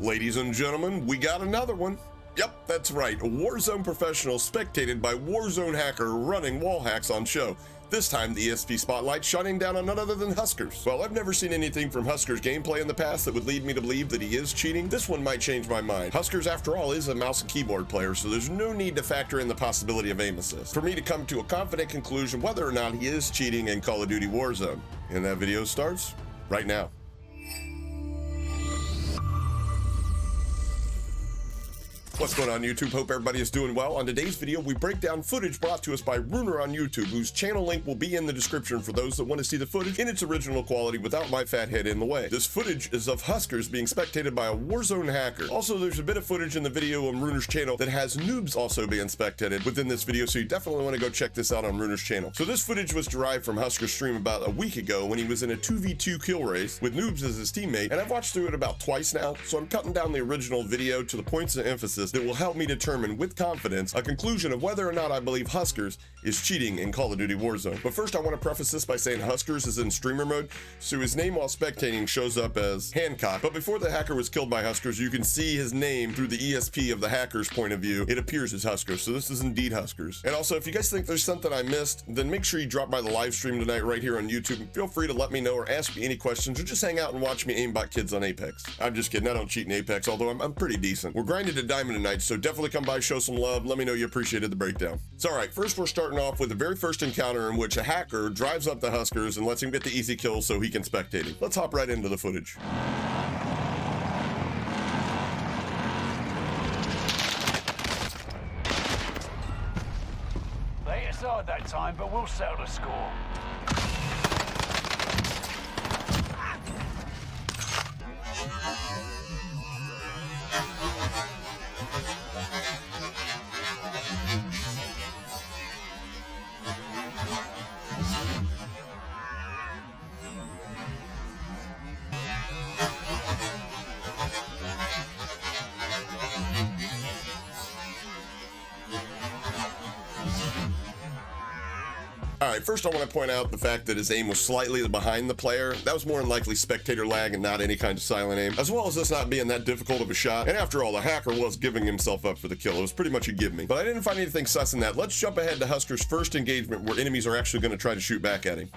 Ladies and gentlemen, we got another one. Yep, that's right, a Warzone professional spectated by Warzone hacker running wall hacks on show. This time, the ESP spotlight shining down on none other than HusKerrs. Well, I've never seen anything from HusKerrs gameplay in the past that would lead me to believe that he is cheating. This one might change my mind. HusKerrs, after all, is a mouse and keyboard player, so there's no need to factor in the possibility of aim assist for me to come to a confident conclusion whether or not he is cheating in Call of Duty Warzone. And that video starts right now. What's going on, YouTube? Hope everybody is doing well. On today's video, we break down footage brought to us by Runer on YouTube, whose channel link will be in the description for those that want to see the footage in its original quality without my fat head in the way. This footage is of HusKerrs being spectated by a Warzone hacker. Also, there's a bit of footage in the video on Runer's channel that has noobs also being spectated within this video, so you definitely want to go check this out on Runer's channel. So this footage was derived from HusKerrs' stream about a week ago when he was in a 2v2 kill race with noobs as his teammate, and I've watched through it about twice now, so I'm cutting down the original video to the points of emphasis that will help me determine with confidence a conclusion of whether or not I believe HusKerrs is cheating in Call of Duty Warzone. But first, I want to preface this by saying HusKerrs is in streamer mode, so his name while spectating shows up as Hancock. But before the hacker was killed by HusKerrs, you can see his name through the ESP of the hacker's point of view. It appears as HusKerrs, so this is indeed HusKerrs. And also, if you guys think there's something I missed, then make sure you drop by the live stream tonight right here on YouTube, and feel free to let me know or ask me any questions, or just hang out and watch me aimbot kids on Apex. I'm just kidding, I don't cheat in Apex, although I'm pretty decent. We're grinding to diamond tonight, so definitely come by, show some love, let me know you appreciated the breakdown. So alright, first we're starting off with the very first encounter in which a hacker drives up the HusKerrs and lets him get the easy kill so he can spectate him. Let's hop right into the footage. They hit us hard that time, but we'll settle the score. Alright, first I want to point out the fact that his aim was slightly behind the player. That was more than likely spectator lag and not any kind of silent aim, as well as this not being that difficult of a shot. And after all, the hacker was giving himself up for the kill. It was pretty much a give me. But I didn't find anything sus in that. Let's jump ahead to HusKerrs' first engagement where enemies are actually going to try to shoot back at him.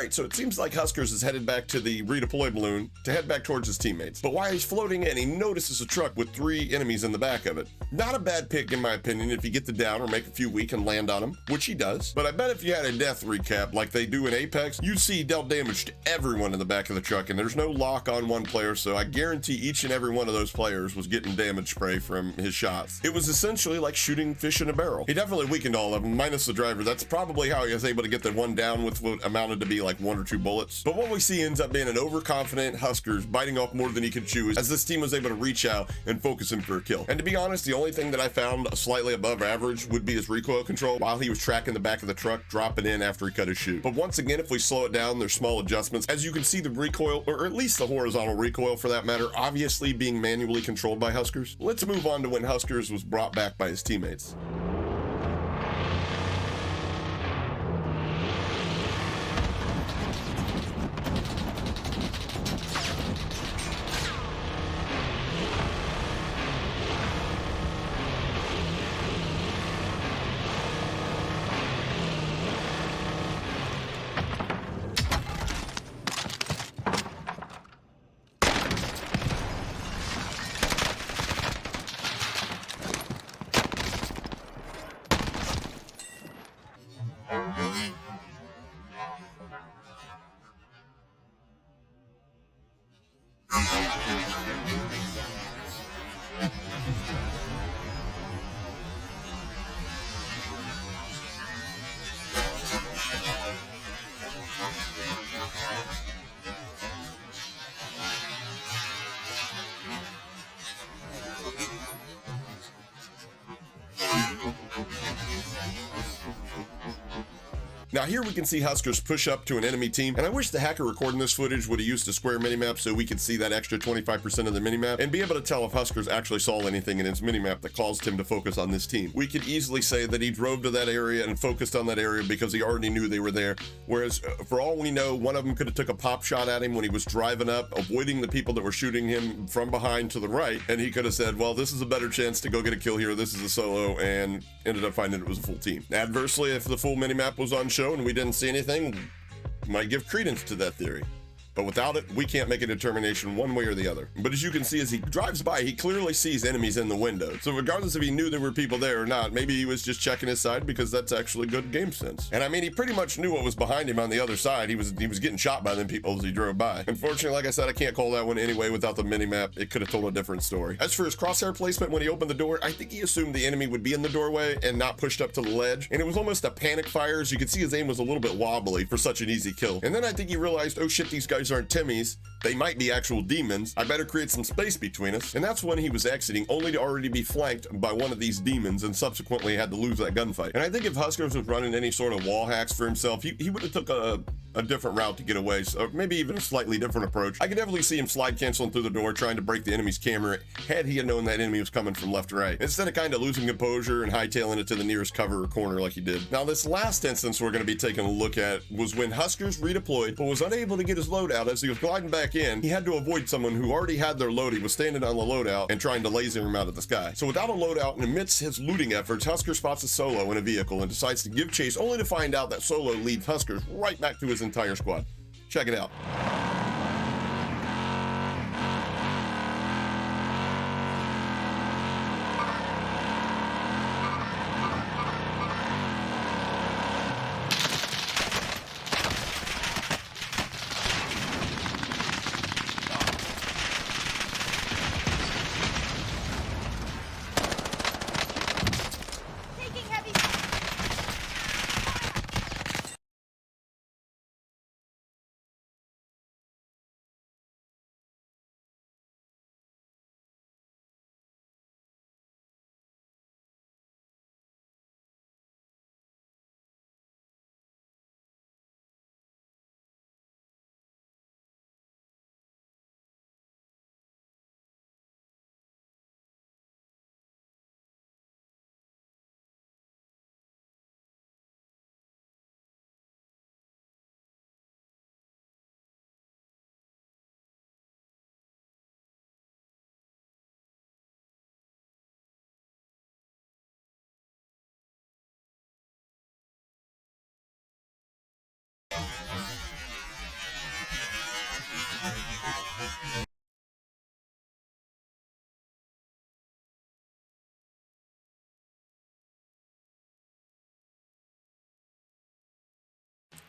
Alright, so it seems like HusKerrs is headed back to the redeploy balloon to head back towards his teammates. But while he's floating in, he notices a truck with 3 enemies in the back of it. Not a bad pick in my opinion if you get the down or make a few weak and land on them, which he does. But I bet if you had a death recap like they do in Apex, you'd see he dealt damage to everyone in the back of the truck, and there's no lock on one player, so I guarantee each and every one of those players was getting damage spray from his shots. It was essentially like shooting fish in a barrel. He definitely weakened all of them, minus the driver. That's probably how he was able to get the one down with what amounted to be like 1 or 2 bullets. But what we see ends up being an overconfident HusKerrs biting off more than he could chew, as this team was able to reach out and focus him for a kill. And to be honest, the only thing that I found slightly above average would be his recoil control while he was tracking the back of the truck, dropping in after he cut his shoot. But once again, if we slow it down, there's small adjustments. As you can see, the recoil, or at least the horizontal recoil for that matter, obviously being manually controlled by HusKerrs. Let's move on to when HusKerrs was brought back by his teammates. Now here we can see HusKerrs push up to an enemy team, and I wish the hacker recording this footage would have used a square minimap so we could see that extra 25% of the minimap and be able to tell if HusKerrs actually saw anything in his minimap that caused him to focus on this team. We could easily say that he drove to that area and focused on that area because he already knew they were there, whereas for all we know, one of them could have took a pop shot at him when he was driving up, avoiding the people that were shooting him from behind to the right, and he could have said, well, this is a better chance to go get a kill here, this is a solo, and ended up finding it was a full team. Adversely, if the full minimap was on show and we didn't see anything, might give credence to that theory. But without it, we can't make a determination one way or the other. But as you can see, as he drives by, he clearly sees enemies in the window. So regardless if he knew there were people there or not, maybe he was just checking his side because that's actually good game sense. And I mean, he pretty much knew what was behind him on the other side. He was getting shot by them people as he drove by. Unfortunately, like I said, I can't call that one anyway without the minimap. It could have told a different story. As for his crosshair placement when he opened the door, I think he assumed the enemy would be in the doorway and not pushed up to the ledge. And it was almost a panic fire. As you can see, his aim was a little bit wobbly for such an easy kill. And then I think he realized, oh shit, these guys aren't Timmys. They might be actual demons. I better create some space between us. And that's when he was exiting, only to already be flanked by one of these demons and subsequently had to lose that gunfight. And I think if HusKerrs was running any sort of wall hacks for himself, he would have took a different route to get away, so maybe even a slightly different approach. I could definitely see him slide canceling through the door, trying to break the enemy's camera had he had known that enemy was coming from left to right, instead of kind of losing composure and hightailing it to the nearest cover or corner like he did. Now this last instance we're going to be taking a look at was when HusKerrs redeployed but was unable to get his loadout. As he was gliding back in, he had to avoid someone who already had their load. He was standing on the loadout and trying to laser him out of the sky. So without a loadout and amidst his looting efforts, HusKerrs spots a solo in a vehicle and decides to give chase, only to find out that solo leads HusKerrs right back to his entire squad. Check it out.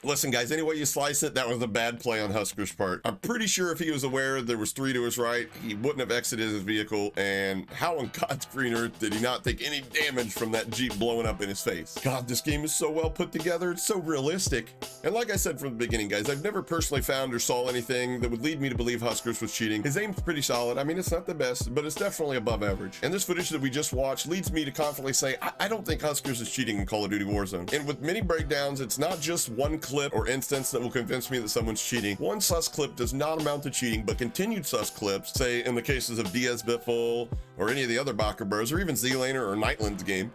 Listen, guys, any way you slice it, that was a bad play on HusKerrs' part. I'm pretty sure if he was aware there was 3 to his right, he wouldn't have exited his vehicle, and how on God's green earth did he not take any damage from that Jeep blowing up in his face? God, this game is so well put together, it's so realistic. And like I said from the beginning, guys, I've never personally found or saw anything that would lead me to believe HusKerrs was cheating. His aim's pretty solid. I mean, it's not the best, but it's definitely above average. And this footage that we just watched leads me to confidently say, I don't think HusKerrs is cheating in Call of Duty Warzone. And with many breakdowns, it's not just one clip or instance that will convince me that someone's cheating. One sus clip does not amount to cheating, but continued sus clips, say in the cases of Diaz Bitful or any of the other Bacher bros, or even Z-Laner or Nightland's game.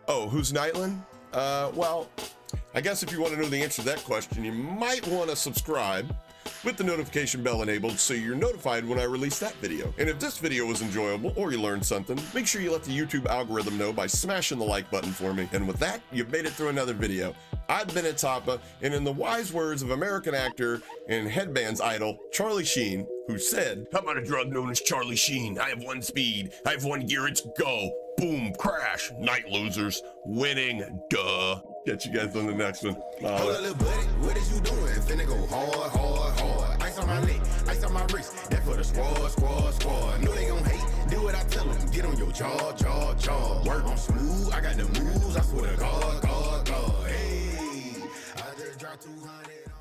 Oh, who's Nightland? Well, I guess if you want to know the answer to that question, you might want to subscribe with the notification bell enabled so you're notified when I release that video. And if this video was enjoyable or you learned something, make sure you let the YouTube algorithm know by smashing the like button for me. And with that, you've made it through another video. I've been HitsHapa, and in the wise words of American actor and headbands idol Charlie Sheen, who said, "I'm on a drug known as Charlie Sheen. I have one speed. I have one gear. It's go. Boom, crash. Night losers. Winning. Duh." Catch you guys on the next one. Hold up, little buddy, what is you doing? Finna go hard, hard, hard. Ice on my neck, ice on my wrist. That for the squad, squad, squad. Know they gon' hate, do what I tell them. Get on your jaw, jaw, jaw. Work on smooth, I got the moves. I swear to God, God, God. Hey, I just dropped 200.